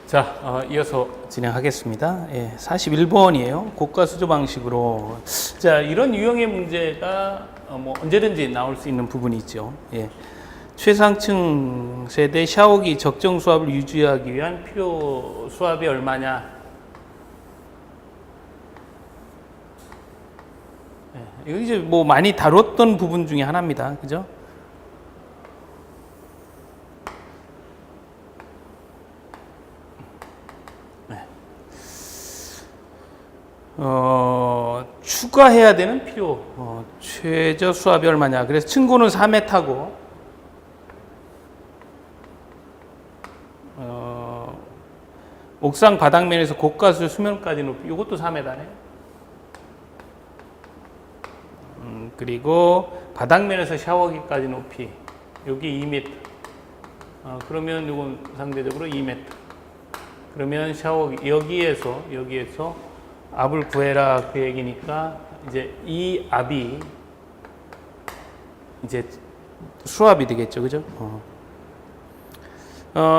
자, 이어서 진행하겠습니다. 41번이에요. 고가 수조 방식으로. 자, 이런 유형의 문제가 언제든지 나올 수 있는 부분이 있죠. 최상층 세대 샤워기 적정 수압을 유지하기 위한 필요 수압이 얼마냐? 이거 이제 많이 다뤘던 부분 중에 하나입니다. 그죠? 추가해야 되는 필요 최저 수압이 얼마냐. 그래서 층고는 4m고 옥상 바닥면에서 고가수 수면까지 높이 이것도 4m네. 그리고 바닥면에서 샤워기까지 높이 여기 2m. 그러면 이건 상대적으로 2m. 그러면 샤워기 여기에서 압을 구해라 그 얘기니까 이제 이 압이 이제 수압이 되겠죠, 그죠?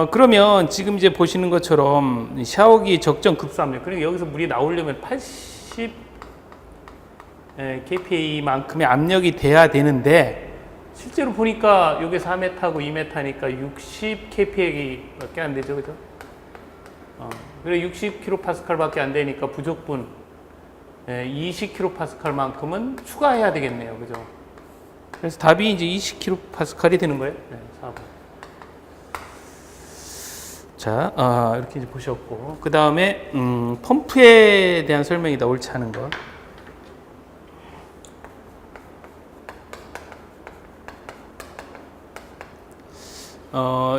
그러면 지금 이제 보시는 것처럼 샤워기 적정 급수압력. 그러니까 여기서 물이 나오려면 80 kPa만큼의 압력이 돼야 되는데 실제로 보니까 이게 4m고 2m니까 60 kPa밖에 안 되죠, 그죠? 그래 60kPa밖에 안 되니까 부족분 20kPa만큼은 추가해야 되겠네요, 그죠? 그래서 답이 이제 20kPa이 되는 거예요. 4번. 자, 이렇게 이제 보셨고, 그 다음에 펌프에 대한 설명이다. 옳지 않은 거.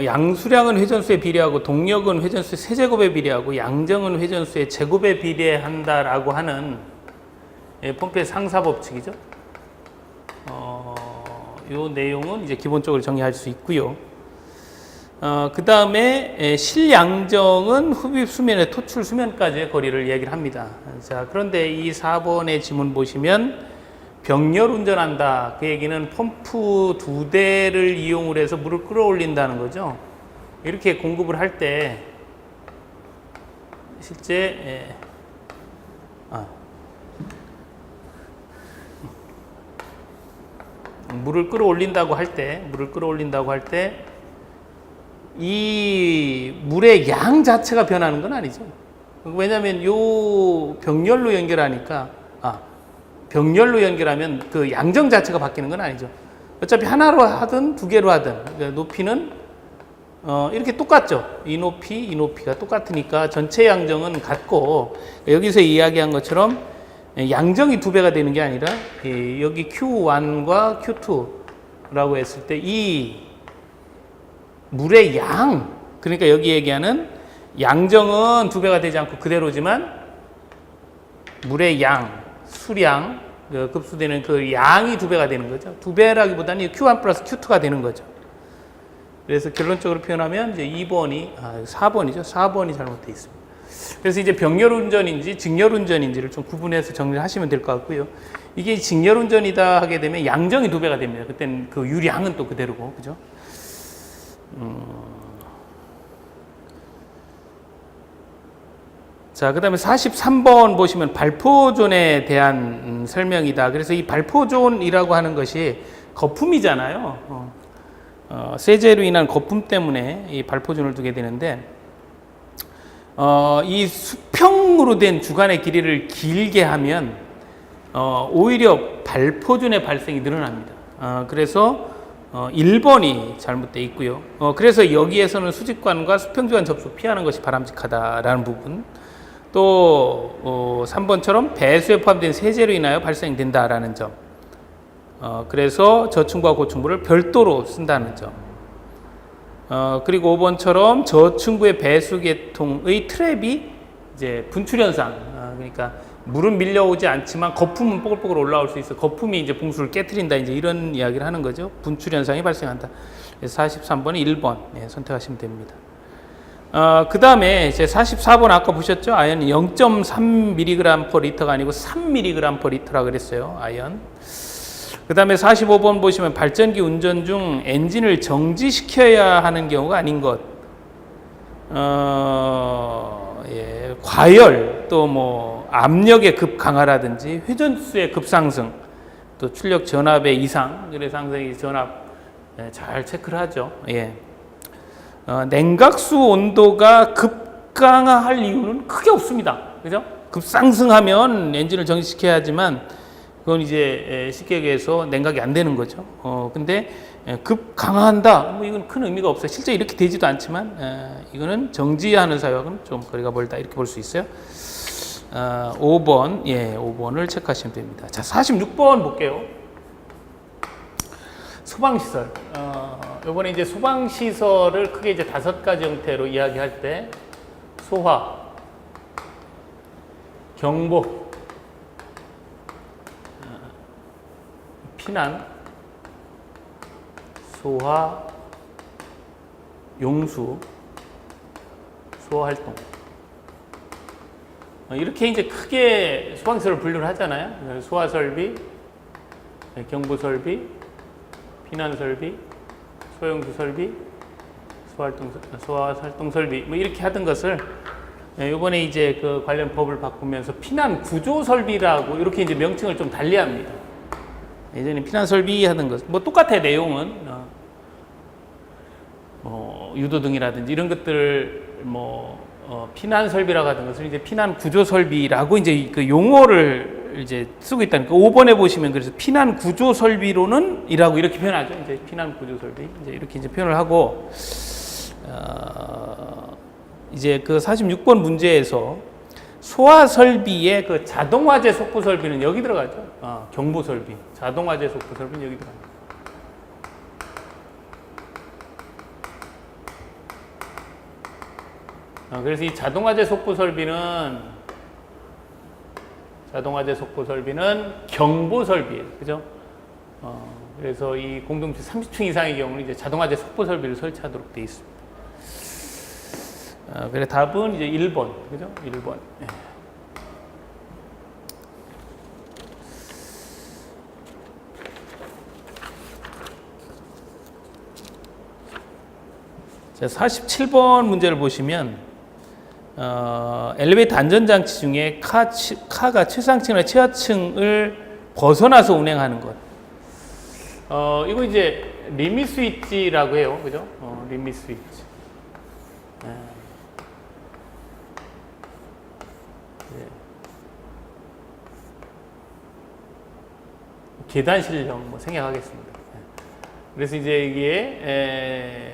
양수량은 회전수에 비례하고 동력은 회전수의 세제곱에 비례하고 양정은 회전수의 제곱에 비례한다라고 하는 펌프의 상사 법칙이죠. 이 내용은 이제 기본적으로 정리할 수 있고요. 그 다음에 실양정은 흡입 수면의 토출 수면까지의 거리를 얘기를 합니다. 자, 그런데 이 4번의 지문 보시면 병렬 운전한다. 그 얘기는 펌프 2대를 이용을 해서 물을 끌어올린다는 거죠. 이렇게 공급을 할 때 실제 물을 끌어올린다고 할 때 이 물의 양 자체가 변하는 건 아니죠. 왜냐하면 요 병렬로 연결하면 그 양정 자체가 바뀌는 건 아니죠. 어차피 하나로 하든 두 개로 하든 그러니까 높이는 이렇게 똑같죠. 이 높이가 똑같으니까 전체 양정은 같고, 여기서 이야기한 것처럼 양정이 2배가 되는 게 아니라 여기 Q1과 Q2라고 했을 때 이 물의 양, 그러니까 여기 얘기하는 양정은 2배가 되지 않고 그대로지만 물의 양, 수량, 급수되는 그 양이 2배가 되는 거죠. 2배라기보다는 Q1 플러스 Q2가 되는 거죠. 그래서 결론적으로 표현하면 이제 4번이죠. 4번이 잘못되어 있습니다. 그래서 이제 병렬 운전인지 직렬 운전인지를 좀 구분해서 정리를 하시면 될 것 같고요. 이게 직렬 운전이다 하게 되면 양정이 2배가 됩니다. 그때는 그 유량은 또 그대로고, 그죠? 자, 그 다음에 43번 보시면 발포존에 대한 설명이다. 그래서 이 발포존이라고 하는 것이 거품이잖아요. 세제로 인한 거품 때문에 이 발포존을 두게 되는데, 이 수평으로 된 주간의 길이를 길게 하면 오히려 발포존의 발생이 늘어납니다. 그래서 1번이 잘못되어 있고요. 그래서 여기에서는 수직관과 수평주간 접수 피하는 것이 바람직하다라는 부분. 또 3번처럼 배수에 포함된 세제로 인하여 발생된다라는 점. 그래서 저층부와 고층부를 별도로 쓴다는 점. 그리고 5번처럼 저층부의 배수 계통의 트랩이 이제 분출 현상. 그러니까 물은 밀려오지 않지만 거품은 뽀글뽀글 올라올 수 있어. 거품이 이제 봉수를 깨트린다. 이제 이런 이야기를 하는 거죠. 분출 현상이 발생한다. 그래서 43번은 1번 선택하시면 됩니다. 그 다음에 이제 44번 아까 보셨죠? 아연이 0.3mg/L가 아니고 3mg/L라고 그랬어요. 아연. 그 다음에 45번 보시면 발전기 운전 중 엔진을 정지시켜야 하는 경우가 아닌 것. 과열, 또 뭐 압력의 급 강화라든지 회전수의 급상승, 또 출력 전압의 이상, 그래서 항상 이 전압 잘 체크를 하죠. 냉각수 온도가 급강화할 이유는 크게 없습니다. 그죠? 급상승하면 엔진을 정지시켜야 하지만 그건 이제 쉽게 얘기해서 냉각이 안 되는 거죠. 근데 급강화한다, 뭐 이건 큰 의미가 없어요. 실제 이렇게 되지도 않지만 이거는 정지하는 사역은 좀 거리가 멀다, 이렇게 볼 수 있어요. 5번, 5번을 체크하시면 됩니다. 자, 46번 볼게요. 소방시설. 요번에 이제 소방시설을 크게 이제 5가지 형태로 이야기할 때, 소화, 경보, 피난, 소화, 용수, 소화활동. 이렇게 이제 크게 소방시설을 분류를 하잖아요. 소화설비, 경보설비, 피난설비, 소용수설비, 소화활동설비, 뭐 이렇게 하던 것을 이번에 이제 그 관련 법을 바꾸면서 피난구조설비라고 이렇게 이제 명칭을 좀 달리합니다. 예전에 피난설비 하던 것, 뭐 똑같아요. 내용은 유도등이라든지 이런 것들 피난설비라고 하던 것을 이제 피난구조설비라고 이제 그 용어를 이제 쓰고 있다니까. 5번에 보시면 그래서 피난구조설비로는 이라고 이렇게 표현하죠. 이제 피난구조설비 이제 이렇게 이제 표현을 하고, 이제 그 46번 문제에서 소화설비의 그 자동화재 속보설비는 여기 들어가죠. 경보설비, 자동화재 속보설비는 여기 들어갑니다. 그래서 이 자동화재 속보설비는 경보설비예요. 그죠? 그래서 이 공동체 30층 이상의 경우는 이제 자동화재 속보설비를 설치하도록 되어 있습니다. 그래 답은 이제 1번. 그죠? 1번. 자, 47번 문제를 보시면 엘리베이터 안전장치 중에 카가 최상층이나 최하층을 벗어나서 운행하는 것. 이거 이제 리밋 스위치라고 해요. 그죠? 리밋 스위치. 계단 실형 생략하겠습니다. 그래서 이제 이게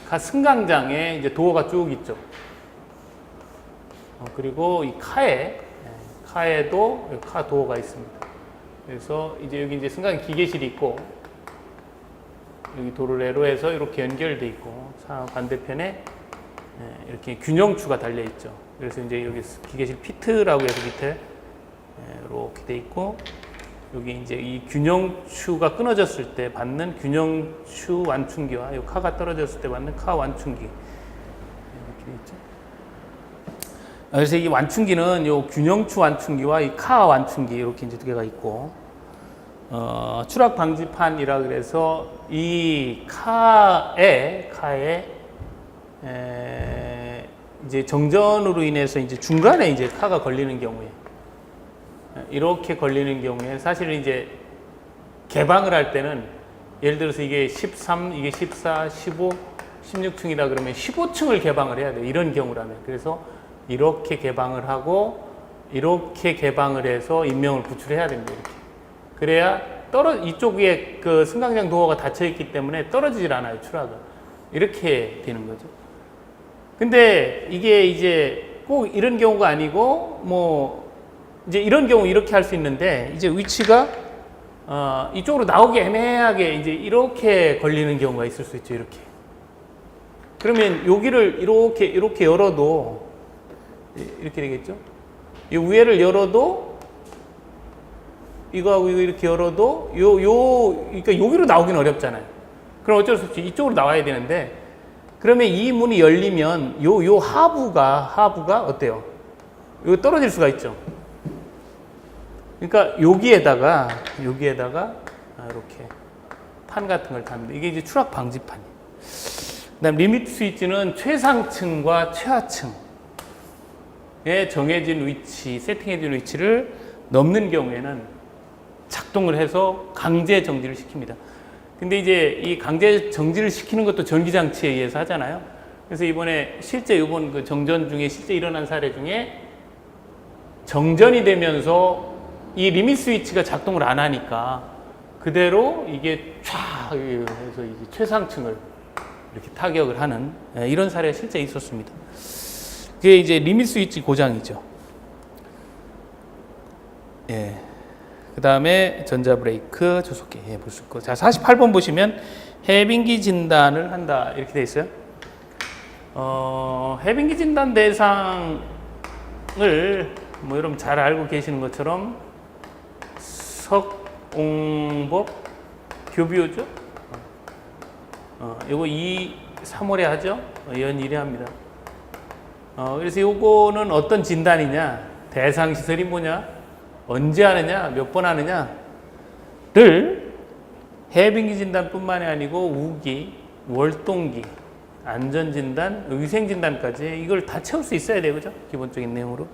카 승강장에 이제 도어가 쭉 있죠. 그리고 이 카에도 카 도어가 있습니다. 그래서 이제 여기 이제 승강 기계실이 있고, 여기 도를 에로해서 이렇게 연결돼 있고, 반대편에 이렇게 균형추가 달려 있죠. 그래서 이제 여기 기계실 피트라고 해서 밑에 이렇게 돼 있고, 여기 이제 이 균형추가 끊어졌을 때 받는 균형추 완충기와 이 카가 떨어졌을 때 받는 카 완충기, 이렇게 돼 있죠. 그래서 이 완충기는 이 균형추 완충기와 이 카 완충기 이렇게 이제 두 개가 있고, 추락 방지판이라 그래서 이 카에 이제 정전으로 인해서 이제 중간에 이제 카가 걸리는 경우에, 이렇게 걸리는 경우에 사실은 이제 개방을 할 때는 예를 들어서 이게 13, 이게 14, 15, 16층이라 그러면 15층을 개방을 해야 돼요. 이런 경우라면. 그래서 이렇게 개방을 하고 이렇게 개방을 해서 인명을 구출해야 됩니다. 이렇게. 그래야 이쪽에 그 승강장 도어가 닫혀 있기 때문에 떨어지질 않아요. 추락은. 이렇게 되는 거죠. 근데 이게 이제 꼭 이런 경우가 아니고 뭐 이제 이런 경우 이렇게 할 수 있는데, 이제 위치가 이쪽으로 나오기 애매하게 이제 이렇게 걸리는 경우가 있을 수 있죠. 이렇게. 그러면 여기를 이렇게 열어도 이렇게 되겠죠. 이 위에를 열어도 이거하고 이거 이렇게 열어도 그러니까 여기로 나오기는 어렵잖아요. 그럼 어쩔 수 없이 이쪽으로 나와야 되는데, 그러면 이 문이 열리면 요 하부가 어때요? 이거 떨어질 수가 있죠. 그러니까 여기에다가 이렇게 판 같은 걸 답니다. 이게 이제 추락 방지판이에요. 그다음 리미트 스위치는 최상층과 최하층에 정해진 위치, 세팅해진 위치를 넘는 경우에는 작동을 해서 강제 정지를 시킵니다. 근데 이제 이 강제 정지를 시키는 것도 전기장치에 의해서 하잖아요. 그래서 이번에 실제 이번 그 정전 중에 실제 일어난 사례 중에 정전이 되면서 이 리미트 스위치가 작동을 안 하니까 그대로 이게 쫙 해서 이게 최상층을 이렇게 타격을 하는 이런 사례가 실제 있었습니다. 그게 이제 리미트 스위치 고장이죠. 예. 그 다음에 전자 브레이크, 조속기 볼 수 있고. 자, 48번 보시면 해빙기 진단을 한다. 이렇게 돼 있어요. 해빙기 진단 대상을 뭐 여러분 잘 알고 계시는 것처럼 석옹법 교비오죠. 요거 3월에 하죠. 연 1회 합니다. 그래서 요거는 어떤 진단이냐, 대상 시설이 뭐냐, 언제 하느냐, 몇 번 하느냐를 해빙기 진단뿐만이 아니고 우기, 월동기, 안전진단, 위생진단까지 이걸 다 채울 수 있어야 돼요. 그죠? 기본적인 내용으로.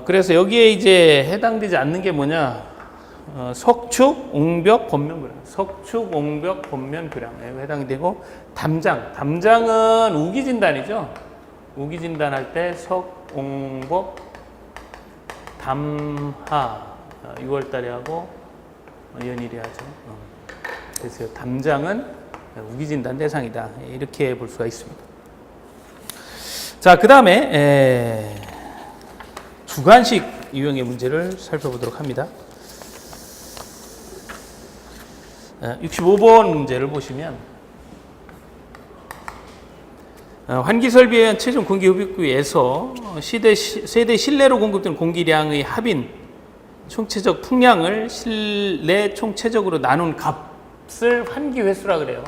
그래서 여기에 이제 해당되지 않는 게 뭐냐, 석축, 옹벽, 번면 교량. 석축, 옹벽, 번면 교량에 해당이 되고, 담장은 우기 진단이죠. 우기 진단할 때 석, 옹법, 담하 6월 달에 하고 연일이 하죠. 그래서 담장은 우기 진단 대상이다. 이렇게 볼 수가 있습니다. 자, 그 다음에 주관식 유형의 문제를 살펴보도록 합니다. 65번 문제를 보시면 환기설비에 의한 최종 공기 흡입구에서 세대 실내로 공급되는 공기량의 합인 총체적 풍량을 실내 총체적으로 나눈 값을 환기 횟수라 그래요.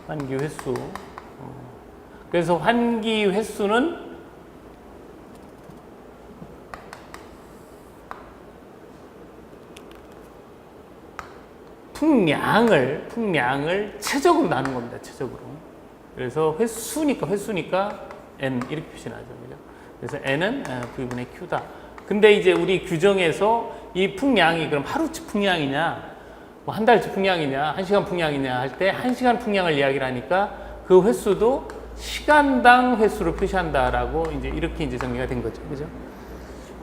환기 횟수. 그래서 환기 횟수는 풍량을 체적으로 나눈 겁니다. 체적으로. 그래서 횟수니까 n 이렇게 표시나죠. 그죠? 그래서 n은 V분의 Q다. 근데 이제 우리 규정에서 이 풍량이 그럼 하루치 풍량이냐, 뭐 한 달치 풍량이냐, 1시간 풍량이냐 할 때 1시간 풍량을 이야기를 하니까 그 횟수도 시간당 횟수로 표시한다라고 이제 이렇게 이제 정리가 된 거죠. 그죠?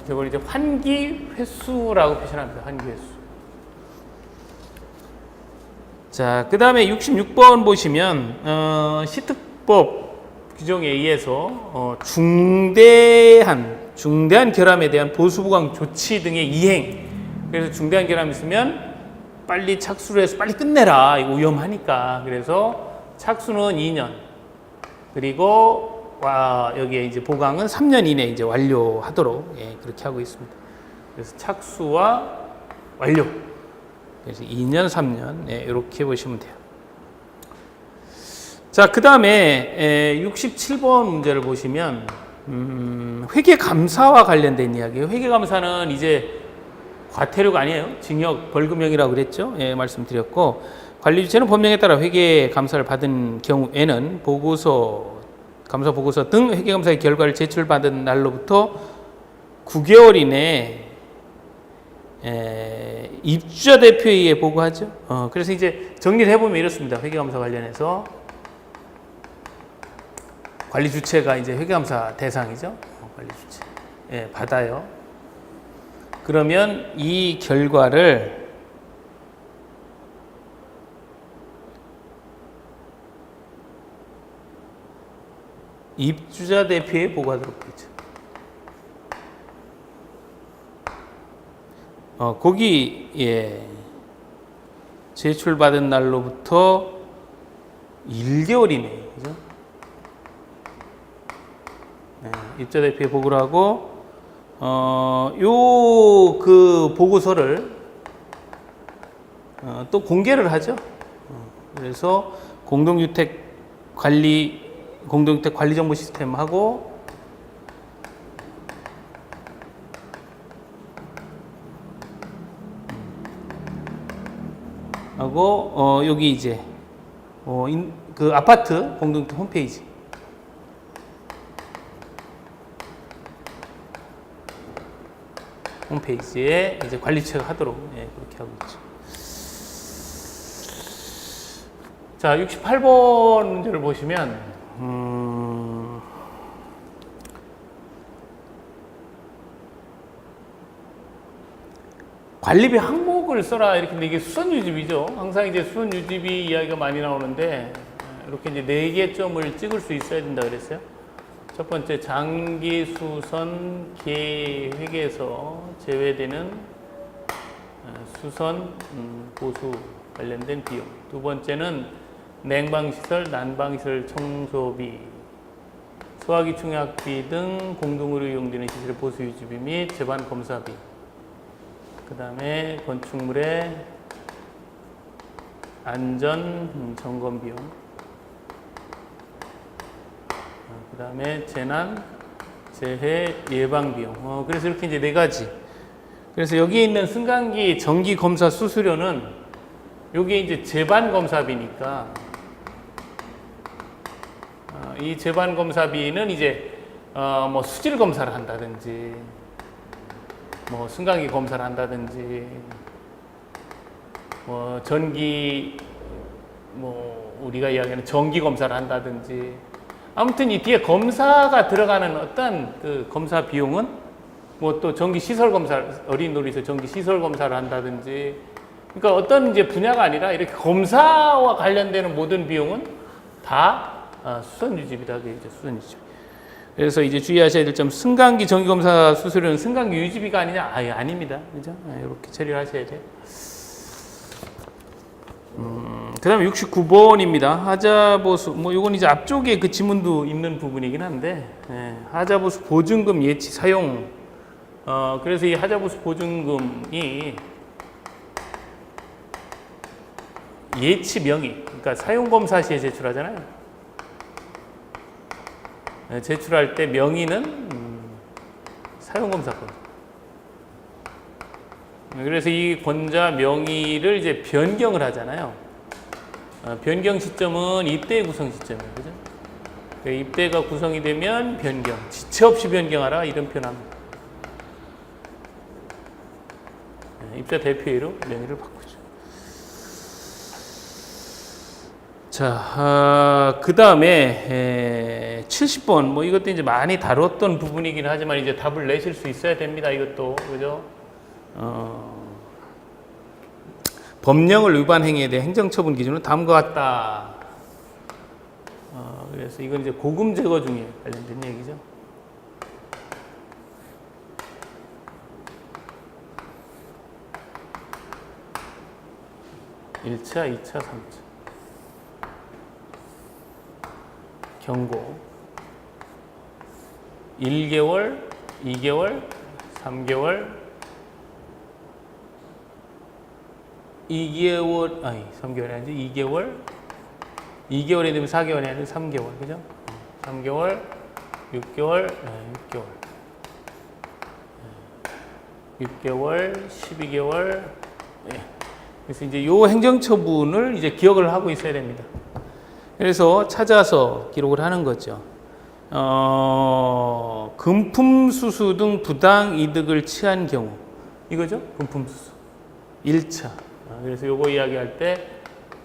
이걸 이제 환기 횟수라고 표시합니다. 환기 횟수. 자, 그 다음에 66번 보시면 시특법 규정에 의해서 중대한 결함에 대한 보수보강 조치 등의 이행. 그래서 중대한 결함이 있으면 빨리 착수를 해서 빨리 끝내라. 이거 위험하니까. 그래서 착수는 2년. 그리고 여기에 이제 보강은 3년 이내에 이제 완료하도록 그렇게 하고 있습니다. 그래서 착수와 완료. 그래서 2년, 3년 이렇게 보시면 돼요. 자, 그 다음에 67번 문제를 보시면 회계감사와 관련된 이야기예요. 회계감사는 이제 과태료가 아니에요. 징역, 벌금형이라고 그랬죠. 말씀드렸고, 관리주체는 법령에 따라 회계감사를 받은 경우에는 감사 보고서 등 회계감사의 결과를 제출받은 날로부터 9개월 이내에 입주자 대표회의에 보고하죠. 그래서 이제 정리를 해보면 이렇습니다. 회계감사 관련해서 관리 주체가 이제 회계감사 대상이죠. 관리 주체 받아요. 그러면 이 결과를 입주자 대표회의에 보고하도록 되어 있죠. 거기 제출받은 날로부터 1개월 이내, 그죠? 입주자 대표에 보고를 하고, 그 보고서를 또 공개를 하죠. 그래서 공동주택 관리 정보 시스템하고 하고 여기 이제 그 아파트 공동주택 홈페이지. 홈페이지에 이제 관리 체크하도록 그렇게 하고 있죠. 자, 68번 문제를 보시면 관리비 항목을 써라 이렇게. 근데 이게 수선 유지비죠. 항상 이제 수선 유지비 이야기가 많이 나오는데 이렇게 이제 4개 점을 찍을 수 있어야 된다 그랬어요. 첫 번째, 장기 수선 계획에서 제외되는 수선 보수 관련된 비용. 두 번째는 냉방시설, 난방시설 청소비, 소화기 충약비 등 공동으로 이용되는 시설의 보수 유지비 및 제반 검사비. 그 다음에 건축물의 안전 점검 비용. 그 다음에 재난, 재해 예방 비용. 그래서 이렇게 이제 4가지. 그래서 여기 있는 승강기 정기 검사 수수료는 요게 이제 제반 검사비니까 이 제반 검사비는 이제 뭐 수질 검사를 한다든지 뭐 승강기 검사를 한다든지 뭐 전기 뭐 우리가 이야기하는 전기 검사를 한다든지 아무튼 이 뒤에 검사가 들어가는 어떤 그 검사 비용은 뭐 또 전기 시설 검사, 어린 놀이터 전기 시설 검사를 한다든지, 그러니까 어떤 이제 분야가 아니라 이렇게 검사와 관련되는 모든 비용은 다 수선 유지비다. 그게 이제 수선 유지비. 그래서 이제 주의하셔야 될 점, 승강기 정기검사 수수료는 승강기 유지비가 아니냐? 아예 아닙니다. 그죠? 이렇게 처리를 하셔야 돼요. 그 다음에 69번입니다. 하자보수, 뭐, 요건 이제 앞쪽에 그 지문도 있는 부분이긴 한데, 하자보수 보증금 예치 사용. 그래서 이 하자보수 보증금이 예치 명의, 그러니까 사용검사 시에 제출하잖아요. 제출할 때 명의는 사용검사권. 그래서 이 권자 명의를 이제 변경을 하잖아요. 변경 시점은 입대 구성 시점이에요. 그죠? 입대가 구성이 되면 변경, 지체 없이 변경하라 이런 표현합니다. 입자 대표의로 명의를 바꾸죠. 자, 그 다음에 70번, 뭐 이것도 이제 많이 다뤘던 부분이긴 하지만 이제 답을 내실 수 있어야 됩니다. 이것도 그죠? 법령을 위반 행위에 대해 행정처분 기준은 다음과 같다. 그래서 이건 이제 고금 제거 중에 관련된 얘기죠. (1차) (2차) (3차) 경고 1개월, 2개월, 3개월, 2개월, 아니 3개월이 아니지 2개월, 2개월이 되면 4개월이 아니라 3개월, 그죠? 3개월, 6개월, 6개월, 12개월. 그래서 이제 요 행정처분을 이제 기억을 하고 있어야 됩니다. 그래서 찾아서 기록을 하는 거죠. 금품수수 등 부당 이득을 취한 경우. 이거죠? 금품수수. 1차. 그래서 요거 이야기할 때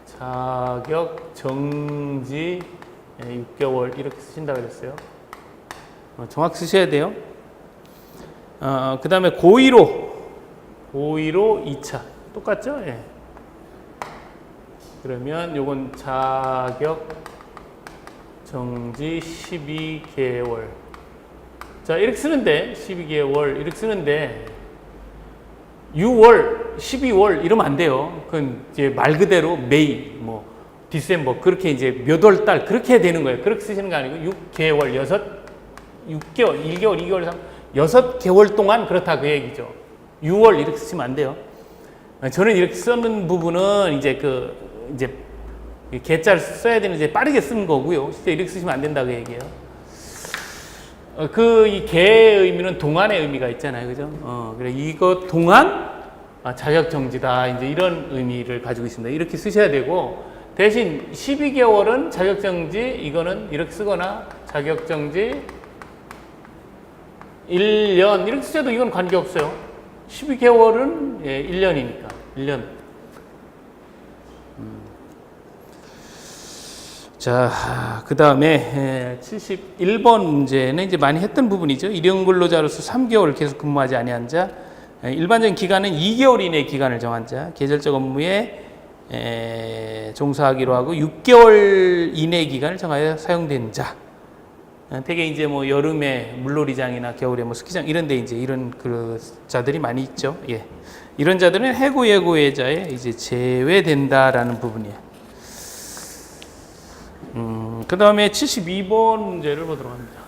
자격 정지 6개월 이렇게 쓰신다 그랬어요. 정확히 쓰셔야 돼요. 그 다음에 고의로 2차. 똑같죠? 예. 그러면 요건 자격 정지 12개월. 자, 이렇게 쓰는데 12개월 이렇게 쓰는데 6월, 12월 이러면 안 돼요. 그건 이제 말 그대로 메이, 뭐 디셈버 그렇게 이제 몇 월 달 그렇게 되는 거예요. 그렇게 쓰시는 거 아니고 6개월, 6개월, 1개월, 2개월, 3, 6개월 동안 그렇다 그 얘기죠. 6월 이렇게 쓰시면 안 돼요. 저는 이렇게 쓰는 부분은 이제 이제 개자를 써야 되는 이제 빠르게 쓰는 거고요. 진짜 이렇게 쓰시면 안 된다 그 얘기예요. 이 개의 의미는 동안의 의미가 있잖아요, 그죠? 그래 이거 동안 자격정지다. 이제 이런 의미를 가지고 있습니다. 이렇게 쓰셔야 되고, 대신 12개월은 자격정지, 이거는 이렇게 쓰거나 자격정지 1년 이렇게 쓰셔도 이건 관계없어요. 12개월은 1년이니까 1년. 자, 그 다음에 71번 문제는 이제 많이 했던 부분이죠. 일용 근로자로서 3개월 계속 근무하지 아니한 자, 일반적인 기간은 2개월 이내 기간을 정한 자, 계절적 업무에 종사하기로 하고 6개월 이내 기간을 정하여 사용된 자. 되게 이제 뭐 여름에 물놀이장이나 겨울에 뭐 스키장 이런 데 이제 이런 그 자들이 많이 있죠. 예. 이런 자들은 해고 예고예자에 이제 제외된다라는 부분이에요. 그 다음에 72번 문제를 보도록 합니다.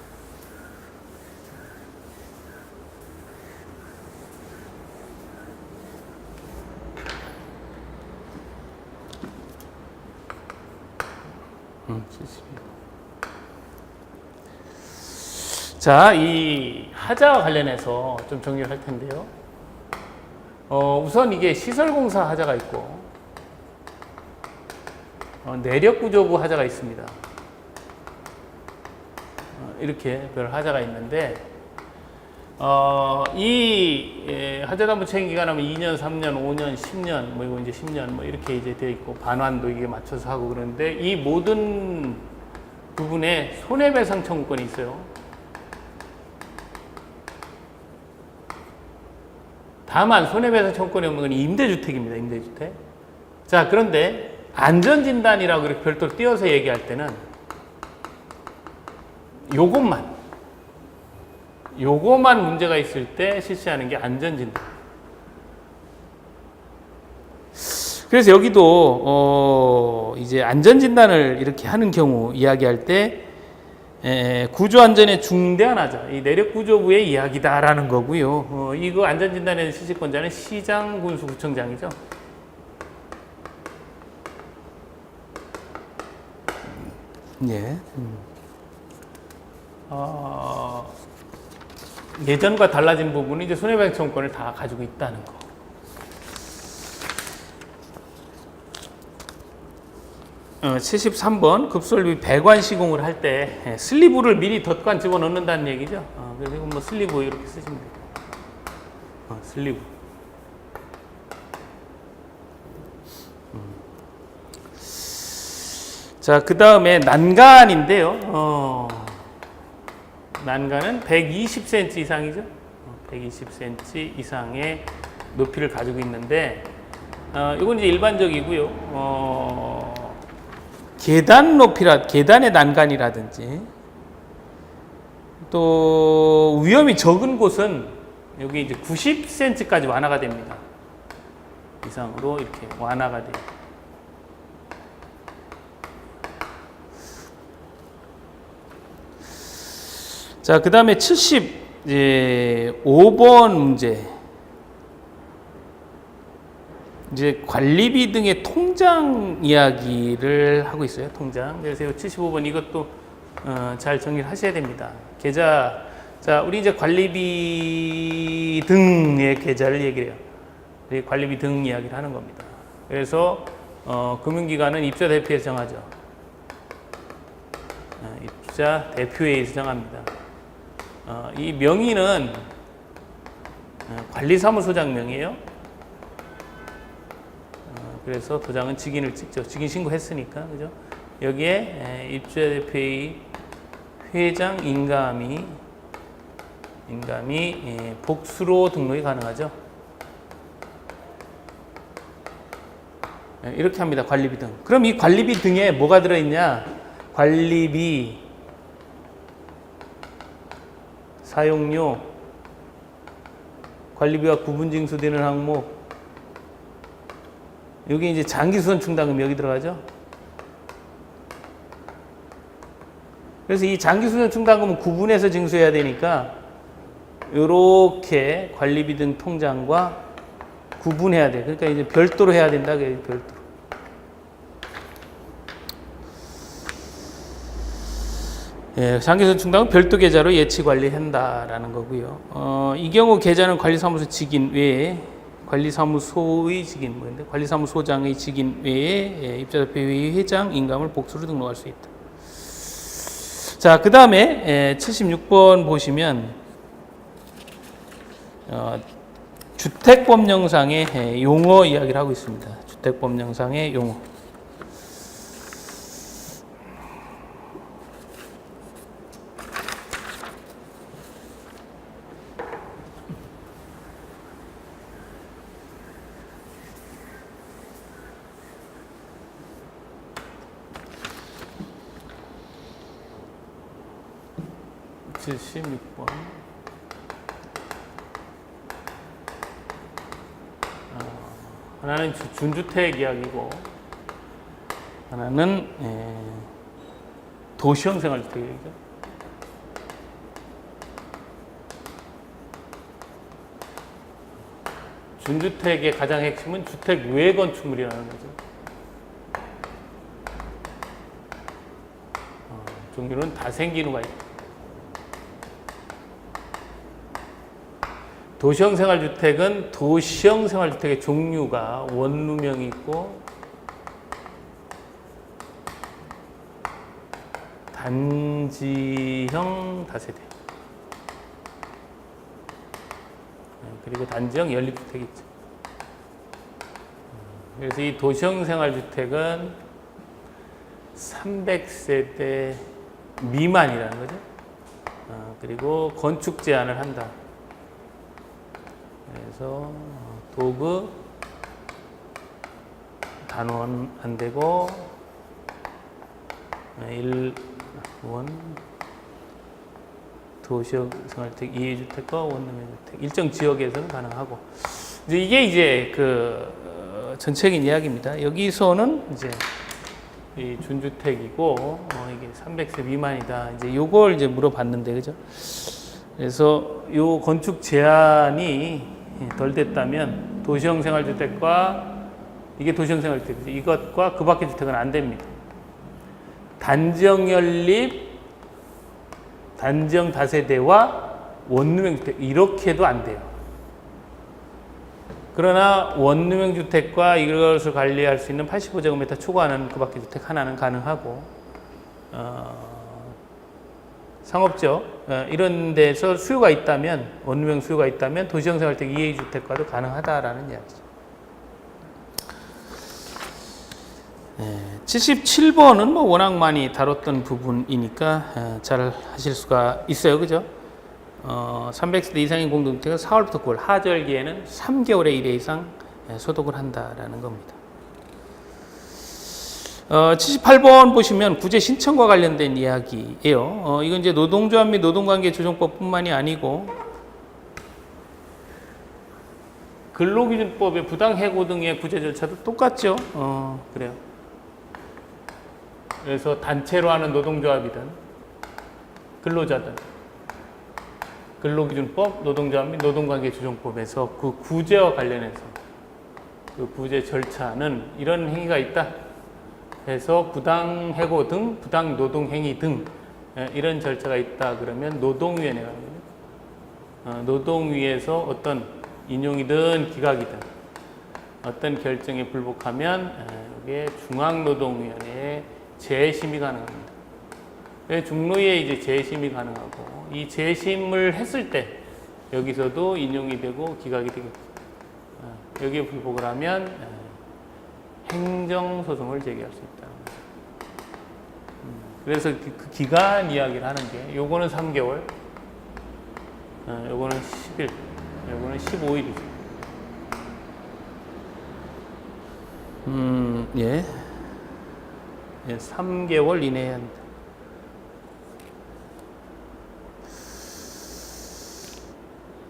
자, 이 하자와 관련해서 좀 정리를 할 텐데요. 우선 이게 시설공사 하자가 있고, 내력구조부 하자가 있습니다. 이렇게 별 하자가 있는데, 이 하자담보 책임 기간하면 2년, 3년, 5년, 10년, 뭐 이거 이제 10년 뭐 이렇게 이제 되어 있고, 반환도 이게 맞춰서 하고 그러는데, 이 모든 부분에 손해배상 청구권이 있어요. 다만 손해배상 청구권이 없는 건 임대주택입니다. 임대주택. 자, 그런데 안전진단이라고 이렇게 별도로 띄어서 얘기할 때는 요것만 문제가 있을 때 실시하는 게 안전진단. 그래서 여기도 이제 안전진단을 이렇게 하는 경우 이야기할 때 구조안전의 중대한 하자, 이 내력구조부의 이야기다라는 거고요. 이거 안전진단의 실시권자는 시장, 군수, 구청장이죠. 예. 예전과 달라진 부분은 이제 손해배상 청구권을 다 가지고 있다는 거. 어, 73번 급수설비 배관 시공을 할 때 슬리브를 미리 덧관 집어넣는다는 얘기죠. 그리고 뭐 슬리브 이렇게 쓰시면 돼요. 슬리브. 자, 그 다음에 난간인데요. 난간은 120cm 이상이죠. 120cm 이상의 높이를 가지고 있는데, 이건 이제 일반적이고요. 계단 계단의 난간이라든지, 또 위험이 적은 곳은 여기 이제 90cm까지 완화가 됩니다. 이상으로 이렇게 완화가 돼요. 자, 그 다음에 75번 문제. 이제 관리비 등의 통장 이야기를 하고 있어요. 통장. 그래서 75번 이것도 잘 정리를 하셔야 됩니다. 계좌. 자, 우리 이제 관리비 등의 계좌를 얘기를 해요. 관리비 등 이야기를 하는 겁니다. 그래서 금융기관은 입자 대표에서 정하죠. 입자 대표회의에서 정합니다. 이 명의는 관리사무소장 명이에요. 그래서 도장은 직인을 찍죠. 직인 신고했으니까, 그죠? 여기에 입주대표의 회장 인감이 복수로 등록이 가능하죠. 이렇게 합니다. 관리비 등. 그럼 이 관리비 등에 뭐가 들어있냐? 관리비, 사용료, 관리비와 구분징수되는 항목, 여기 이제 장기수선 충당금 여기 들어가죠. 그래서 이 장기수선 충당금은 구분해서 징수해야 되니까 이렇게 관리비 등 통장과 구분해야 돼. 그러니까 이제 별도로 해야 된다. 별도로. 예, 장기수선 충당은 별도 계좌로 예치 관리한다라는 거고요. 이 경우 계좌는 관리사무소 직인 외에 관리사무소의 직인, 뭐인데 관리사무소장의 직인 외에 입자협회의 회장, 인감을 복수로 등록할 수 있다. 자, 그 다음에 76번 보시면 주택법령상의 용어 이야기를 하고 있습니다. 주택법령상의 용어. (76번) 하나는 준주택 이야기고 하나는 도시형 생활주택이죠. 준주택의 가장 핵심은 주택 외 건축물이라는 거죠. 종류는 다 생기는 거예요. 도시형 생활주택은 도시형 생활주택의 종류가 원룸형이 있고 단지형 다세대 그리고 단지형 연립주택이 있죠. 그래서 이 도시형 생활주택은 300세대 미만이라는 거죠. 그리고 건축 제한을 한다. 그래서 도급 단원 안 되고 1원 도시형 생활주택 2주택과 원룸주택 일정 지역에서는 가능하고 이게 그 전체적인 이야기입니다. 여기서는 이제 이 준주택이고 이게 300세 미만이다. 이제 요걸 이제 물어봤는데 그죠? 그래서 요 건축 제한이 덜 됐다면 도시형 생활주택과 이게 도시형 생활주택이죠. 이것과 그 밖의 주택은 안 됩니다. 단지형 연립, 단지형 다세대와 원룸형 주택 이렇게도 안 돼요. 그러나 원룸형 주택과 이것을 관리할 수 있는 85제곱미터 초과하는 그 밖의 주택 하나는 가능하고 상업적 이런 데서 수요가 있다면 원룸형 수요가 있다면 도시형 생활주택 2A 주택과도 가능하다라는 이야기죠. 77번은 뭐 워낙 많이 다뤘던 부분이니까 잘 하실 수가 있어요. 그죠? 300세대 이상인 공동주택은 4월부터 9월 하절기에는 3개월에 1회 이상 소독을 한다라는 겁니다. 78번 보시면 구제 신청과 관련된 이야기예요. 이건 이제 노동조합 및 노동관계조정법뿐만이 아니고 근로기준법의 부당해고 등의 구제 절차도 똑같죠. 그래요. 그래서 단체로 하는 노동조합이든 근로자든 근로기준법, 노동조합 및 노동관계조정법에서 그 구제와 관련해서 그 구제 절차는 이런 행위가 있다 해서 부당해고 등 부당노동행위 등 이런 절차가 있다 그러면 노동위원회가 노동위에서 어떤 인용이든 기각이든 어떤 결정에 불복하면 이게 중앙노동위원회에 재심이 가능합니다. 중노위에 이제 재심이 가능하고 이 재심을 했을 때 여기서도 인용이 되고 기각이 되겠죠. 여기에 불복을 하면 행정소송을 제기할 수 있다. 그래서 그 기간 이야기를 하는 게 요거는 3개월, 요거는 10일, 요거는 15일이죠. 예. 3개월 이내에 합니다.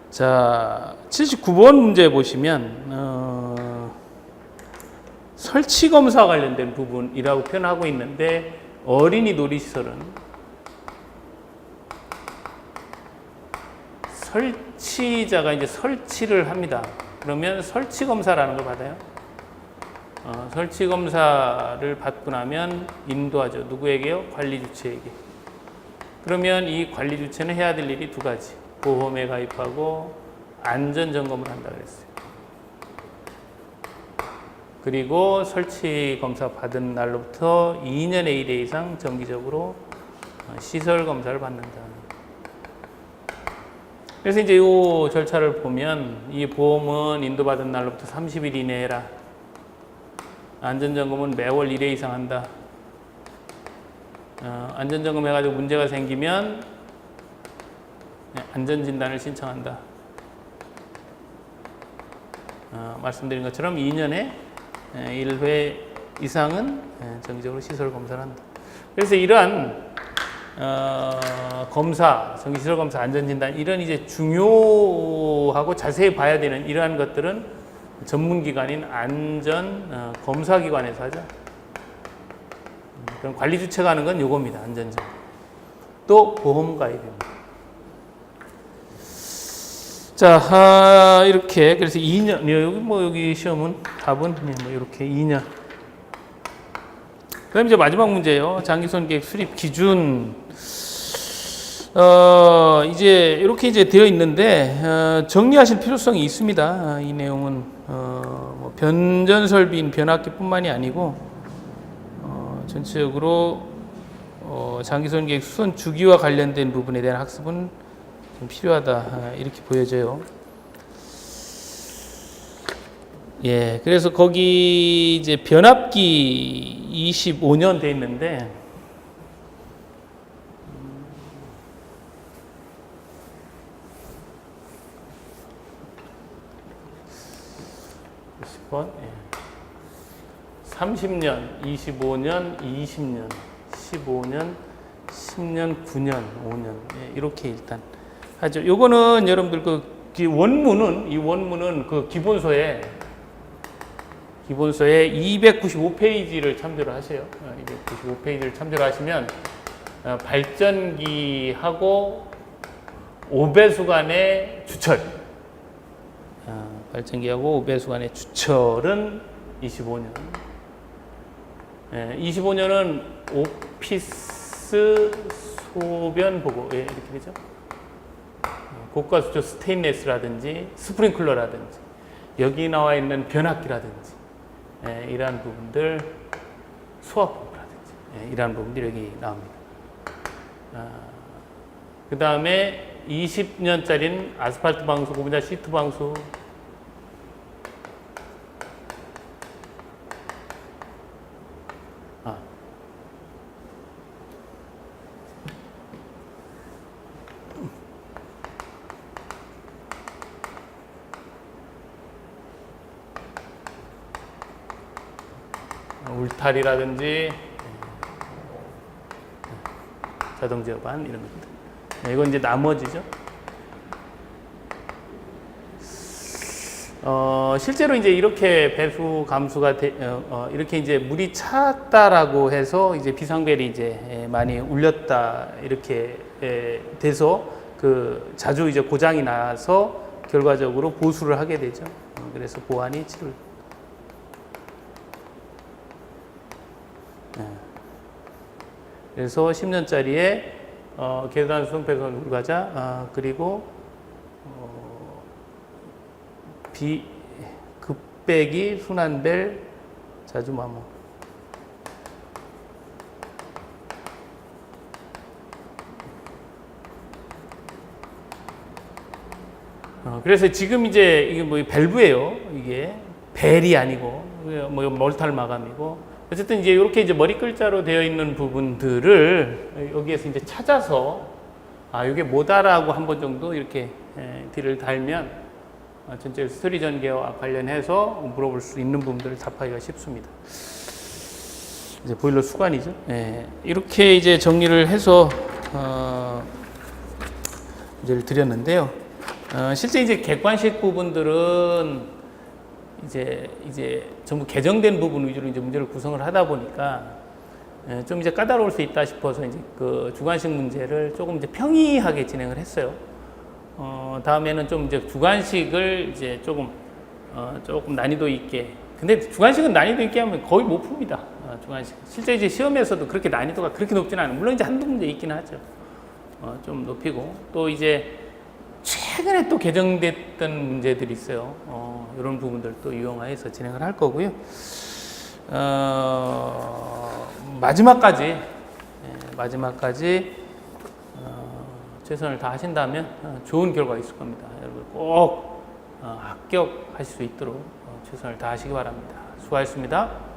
자, 79번 문제 보시면 설치검사와 관련된 부분이라고 표현하고 있는데 어린이 놀이시설은 설치자가 이제 설치를 합니다. 그러면 설치검사라는 걸 받아요. 설치검사를 받고 나면 인도하죠. 누구에게요? 관리주체에게. 그러면 이 관리주체는 해야 될 일이 두 가지. 보험에 가입하고 안전점검을 한다 그랬어요. 그리고 설치 검사 받은 날로부터 2년에 1회 이상 정기적으로 시설 검사를 받는다. 그래서 이제 이 절차를 보면 이 보험은 인도받은 날로부터 30일 이내에 해라. 안전점검은 매월 1회 이상 한다. 안전점검 해가지고 문제가 생기면 안전진단을 신청한다. 말씀드린 것처럼 2년에 1회 이상은 정기적으로 시설 검사를 한다. 그래서 이러한 검사, 정기시설 검사, 안전진단 이런 이제 중요하고 자세히 봐야 되는 이러한 것들은 전문기관인 안전 검사기관에서 하죠. 그럼 관리 주체가 하는 건 요겁니다. 안전점. 또 보험 가입입니다. 자, 이렇게 그래서 2년 여기 시험은 답은 뭐 이렇게 2년. 그다음 이제 마지막 문제예요. 장기손 계획 수립 기준. 이제 이렇게 이제 되어 있는데 정리하실 필요성이 있습니다. 이 내용은 뭐 변전 설비인 변압기뿐만이 아니고 전체적으로 장기손 계획 수선 주기와 관련된 부분에 대한 학습은 좀 필요하다 이렇게 보여져요. 예, 그래서 거기 이제 변압기 25년 돼 있는데 10번, 예. 30년, 25년, 20년, 15년, 10년, 9년, 5년 예, 이렇게 일단 하죠. 요거는 여러분들 이 원문은 그 기본서에 295페이지를 참조를 하세요. 295페이지를 참조를 하시면 발전기하고 5배수 간의 주철 발전기하고 5배수 간의 주철은 25년 25년은 오피스 소변 보고 예, 이렇게 되죠. 고가 수조 스테인레스라든지 스프링클러라든지 여기 나와 있는 변압기라든지 이러한 부분들 수압부라든지 이러한 부분들이 여기 나옵니다. 그 다음에 20년짜리는 아스팔트 방수, 고분자 시트 방수 울타리라든지 자동 제어반 이런 것들. 이건 이제 나머지죠. 실제로 이제 이렇게 배수 감수가 이렇게 이제 물이 찼다라고 해서 이제 비상벨이 이제 많이 울렸다 이렇게 돼서 그 자주 이제 고장이 나서 결과적으로 보수를 하게 되죠. 그래서 보완이 치료. 그래서 10년짜리에 계단 수동 배선 불가자 그리고 급배기 순환벨 자주 마모. 그래서 지금 이제 이게 뭐 밸브예요. 이게 벨이 아니고 뭐 몰탈 마감이고. 어쨌든 이제 이렇게 이제 머리 글자로 되어 있는 부분들을 여기에서 이제 찾아서 이게 뭐다라고 한 번 정도 이렇게 뒤를 달면 전체 스토리 전개와 관련해서 물어볼 수 있는 부분들을 답하기가 쉽습니다. 이제 보일러 수관이죠. 이렇게 이제 정리를 해서 문제를 드렸는데요. 실제 이제 객관식 부분들은 이제 전부 개정된 부분 위주로 이제 문제를 구성을 하다 보니까 좀 이제 까다로울 수 있다 싶어서 이제 그 주관식 문제를 조금 이제 평이하게 진행을 했어요. 다음에는 좀 이제 주관식을 이제 조금 난이도 있게. 근데 주관식은 난이도 있게 하면 거의 못 풉니다. 주관식. 실제 이제 시험에서도 그렇게 난이도가 그렇게 높지는 않아요. 물론 이제 한두 문제 있긴 하죠. 좀 높이고 또 이제 최근에 또 개정됐던 문제들이 있어요. 이런 부분들도 이용해서 진행을 할 거고요. 마지막까지 최선을 다하신다면 좋은 결과가 있을 겁니다. 여러분 꼭 합격하실 수 있도록 최선을 다하시기 바랍니다. 수고하셨습니다.